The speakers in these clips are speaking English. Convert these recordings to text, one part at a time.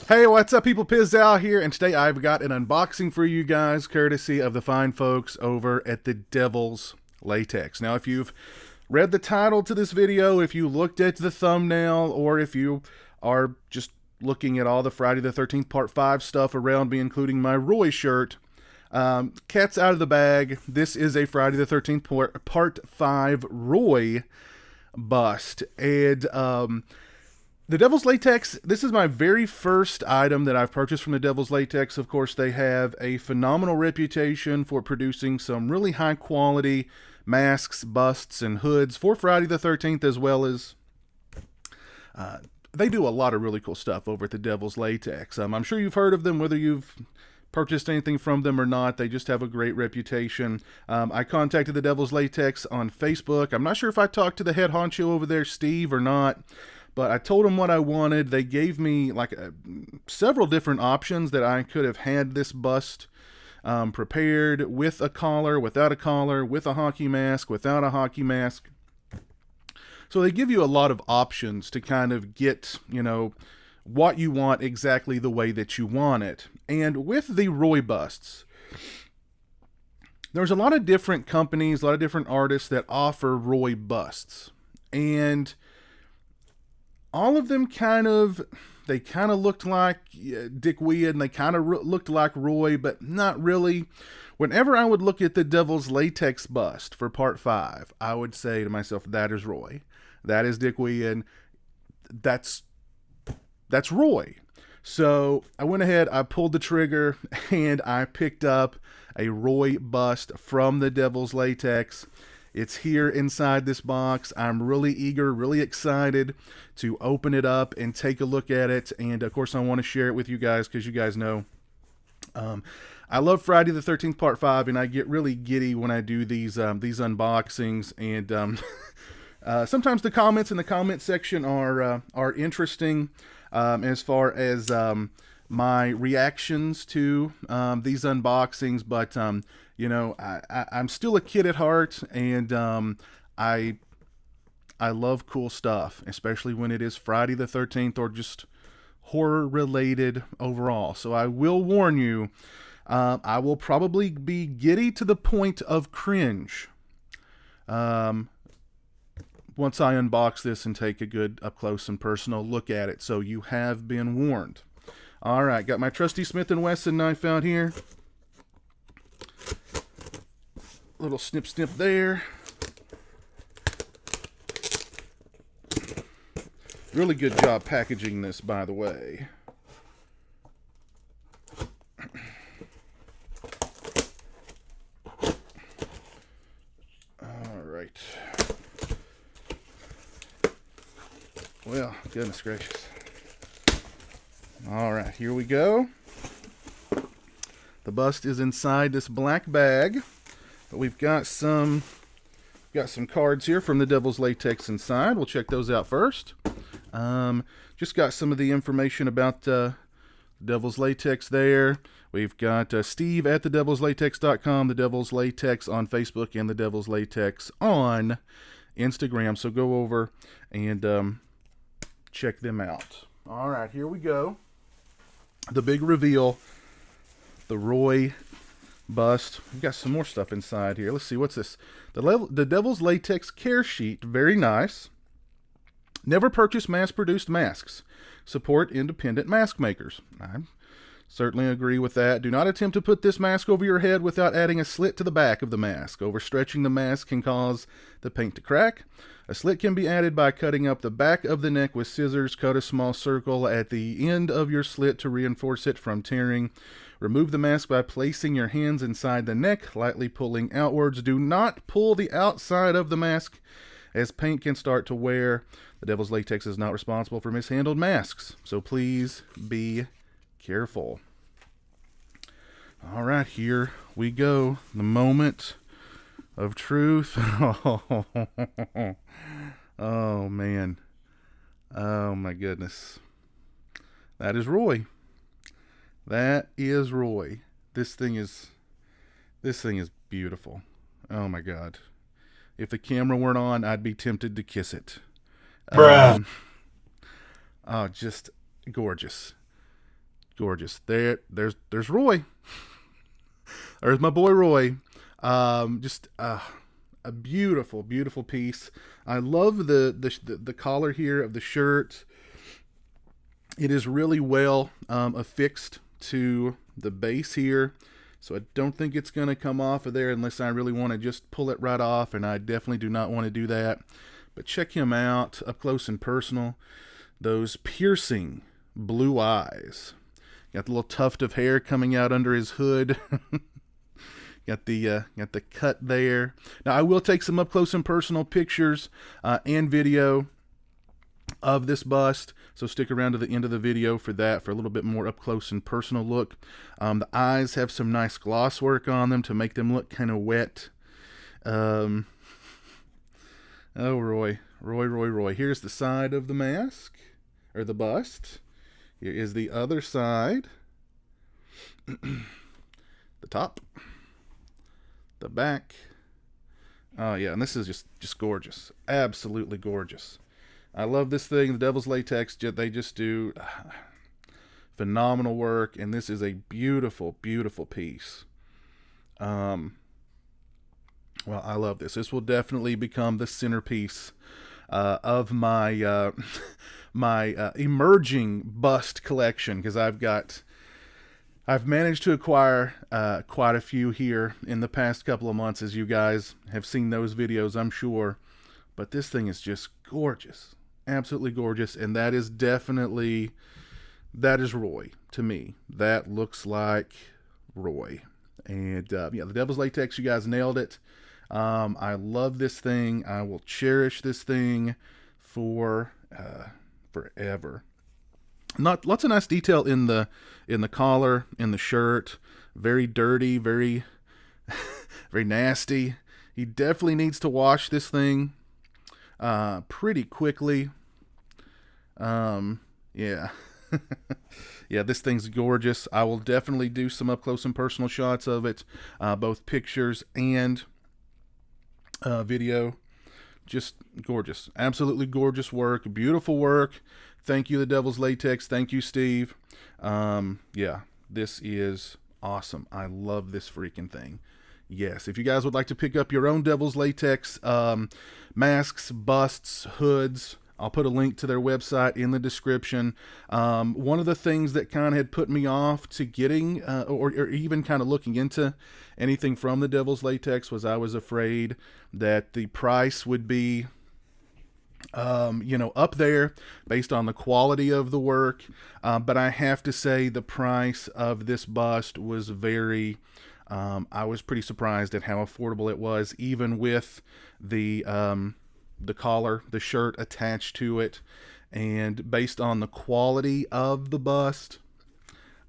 Hey, what's up, people? Pizzal here, and today I've got an unboxing for you guys, courtesy of the fine folks over at the Devil's Latex. Now, if you've read the title to this video, if you looked at the thumbnail, or if you are just looking at all the Friday the 13th Part 5 stuff around me, including my Roy shirt, cat's out of the bag. This is a Friday the 13th Part 5 Roy bust, and the Devil's Latex, this is my very first item that I've purchased from the Devil's Latex. Of course, they have a phenomenal reputation for producing some really high quality masks, busts, and hoods for Friday the 13th, as well as they do a lot of really cool stuff over at the Devil's Latex. I'm sure you've heard of them, whether you've purchased anything from them or not. They just have a great reputation. I contacted the Devil's Latex on Facebook. I'm not sure if I talked to the head honcho over there, Steve, or not. But I told them what I wanted. They gave me several different options that I could have had this bust prepared with a collar, without a collar, with a hockey mask, without a hockey mask. So they give you a lot of options to kind of get, what you want exactly the way that you want it. And with the Roy busts, there's a lot of different companies, a lot of different artists that offer Roy busts. And all of them kind of looked like Dick Weed, and they kind of looked like Roy, but not really. Whenever I would look at the Devil's Latex bust for Part 5, I would say to myself, that is Roy. That is Dick Weed. That's Roy. So I went ahead, I pulled the trigger, and I picked up a Roy bust from the Devil's Latex. It's here inside this box. I'm really eager, really excited to open it up and take a look at it. And of course, I want to share it with you guys because you guys know I love Friday the 13th Part 5, and I get really giddy when I do these unboxings. And sometimes the comments in the comment section are interesting as far as my reactions to these unboxings, but I'm still a kid at heart, and I love cool stuff, especially when it is Friday the 13th or just horror related overall. So I will warn you, I will probably be giddy to the point of cringe once I unbox this and take a good up close and personal look at it. So you have been warned. All right, got my trusty Smith & Wesson knife out here. Little snip there. Really good job packaging this, by the way. All right. Well, goodness gracious. All right, here we go. The bust is inside this black bag. But we've got some cards here from the Devil's Latex inside. We'll check those out first. Just got some of the information about Devil's Latex there. We've got Steve at thedevilslatex.com, the Devil's Latex on Facebook, and the Devil's Latex on Instagram. So go over and check them out. All right, here we go. The big reveal, the Roy bust. We've got some more stuff inside here. Let's see, what's this? The Devil's Latex care sheet. Very nice. Never purchase mass-produced masks. Support independent mask makers. I certainly agree with that. Do not attempt to put this mask over your head without adding a slit to the back of the mask. Overstretching the mask can cause the paint to crack. A slit can be added by cutting up the back of the neck with scissors. Cut a small circle at the end of your slit to reinforce it from tearing. Remove the mask by placing your hands inside the neck, lightly pulling outwards. Do not pull the outside of the mask, as paint can start to wear. The Devil's Latex is not responsible for mishandled masks, so please be careful. All right, here we go. The moment of truth. Oh, man. Oh, my goodness. That is Roy. That is Roy. This thing is beautiful. Oh my God. If the camera weren't on, I'd be tempted to kiss it. Bruh. Oh, just gorgeous. Gorgeous. There's Roy. There's my boy Roy. Just a beautiful, beautiful piece. I love the collar here of the shirt. It is really well affixed to the base here, so I don't think it's going to come off of there unless I really want to just pull it right off, and I definitely do not want to do that. But check him out up close and personal. Those piercing blue eyes. Got the little tuft of hair coming out under his hood. Got the cut there. Now I will take some up close and personal pictures and video of this bust, so stick around to the end of the video for that, for a little bit more up close and personal look. The eyes have some nice gloss work on them to make them look kind of wet. Oh, Roy. Here's the side of the mask, or the bust. Here is the other side. The top. The back. Oh yeah, and this is just gorgeous. Absolutely gorgeous. I love this thing. The Devil's Latex, they just do phenomenal work, and this is a beautiful, beautiful piece. Well, I love this. This will definitely become the centerpiece of my my emerging bust collection, because I've managed to acquire quite a few here in the past couple of months, as you guys have seen those videos, I'm sure. But this thing is just gorgeous. Absolutely gorgeous. And that is Roy to me. That looks like Roy. And yeah, the Devil's Latex, you guys nailed it. I love this thing. I will cherish this thing for forever. Lots of nice detail in the collar, in the shirt. Very dirty, very very nasty. He definitely needs to wash this thing pretty quickly. Yeah. Yeah, this thing's gorgeous. I will definitely do some up close and personal shots of it, both pictures and video. Just gorgeous. Absolutely gorgeous work. Beautiful work. Thank you, the Devil's Latex. Thank you, Steve. Yeah, this is awesome. I love this freaking thing. Yes, if you guys would like to pick up your own Devil's Latex masks, busts, hoods, I'll put a link to their website in the description. One of the things that kind of had put me off to getting or even kind of looking into anything from the Devil's Latex was I was afraid that the price would be up there based on the quality of the work. But I have to say the price of this bust was I was pretty surprised at how affordable it was, even with the collar, the shirt attached to it. And based on the quality of the bust,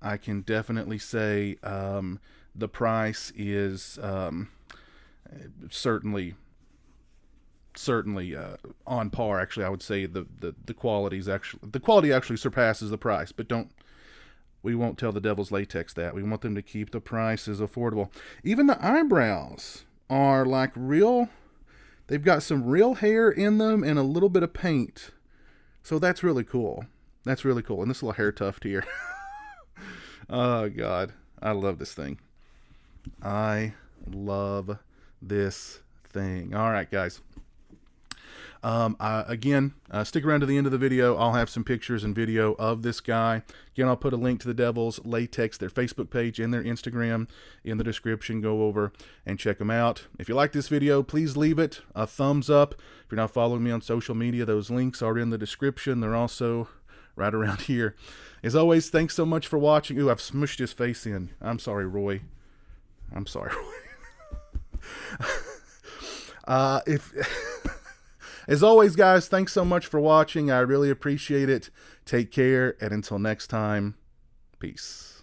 I can definitely say the price is certainly on par. Actually, I would say the quality actually surpasses the price. But we won't tell the Devil's Latex that. We want them to keep the prices affordable. Even the eyebrows are like real. They've got some real hair in them and a little bit of paint. So that's really cool. That's really cool. And this little hair tuft here. Oh, God. I love this thing. I love this thing. All right, guys. Again, stick around to the end of the video. I'll have some pictures and video of this guy. Again, I'll put a link to the Devil's Latex, their Facebook page and their Instagram in the description. Go over and check them out. If you like this video, please leave it a thumbs up. If you're not following me on social media, those links are in the description. They're also right around here. As always, thanks so much for watching. Ooh, I've smushed his face in. I'm sorry, Roy. I'm sorry, Roy. As always, guys, thanks so much for watching. I really appreciate it. Take care, and until next time, peace.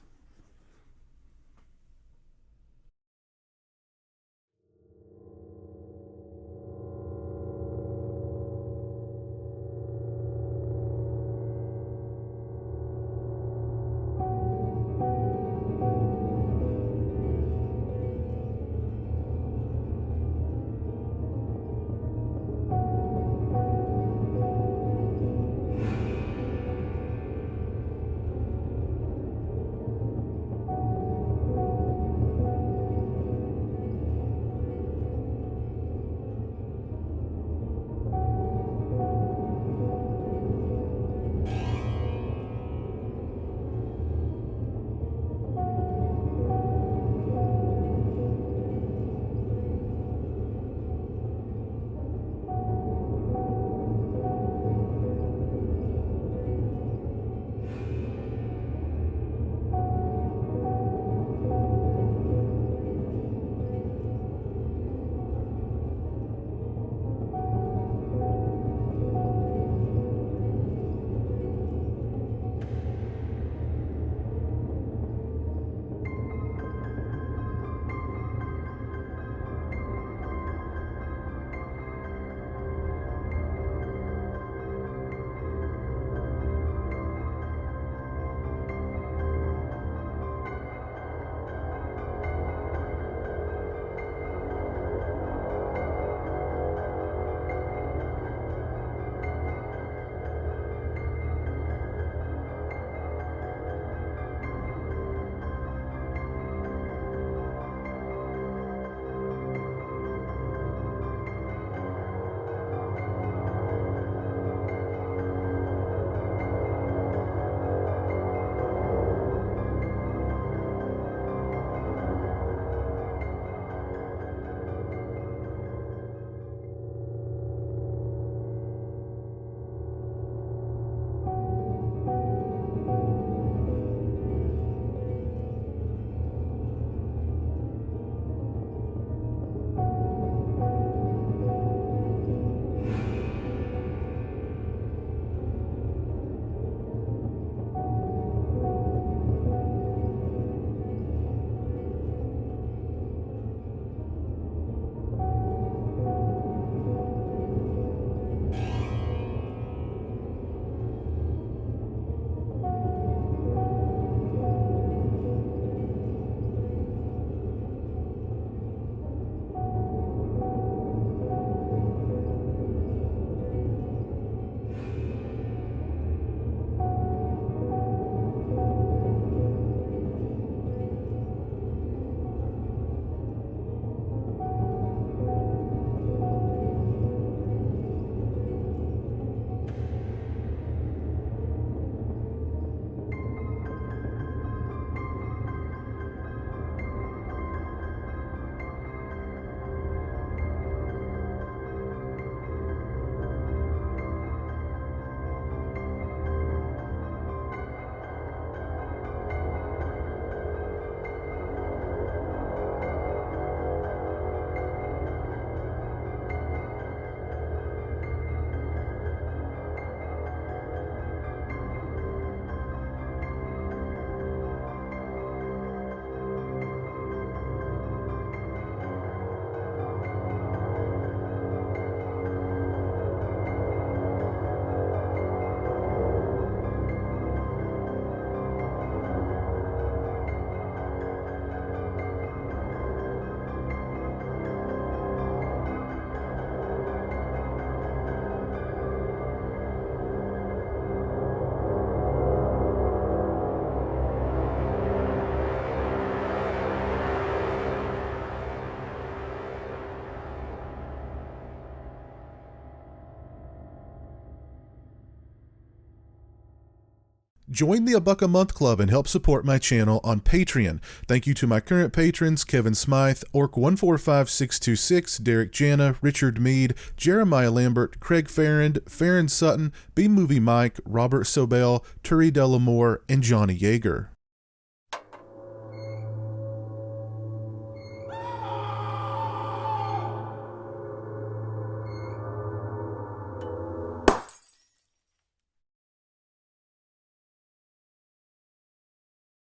Join the A Buck a Month Club and help support my channel on Patreon. Thank you to my current patrons, Kevin Smythe, Orc145626, Derek Jana, Richard Mead, Jeremiah Lambert, Craig Farrand, Farron Sutton, B-Movie Mike, Robert Sobel, Turi Delamore, and Johnny Yeager.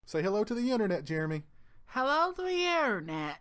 Say hello to the internet, Jeremy. Hello to the internet.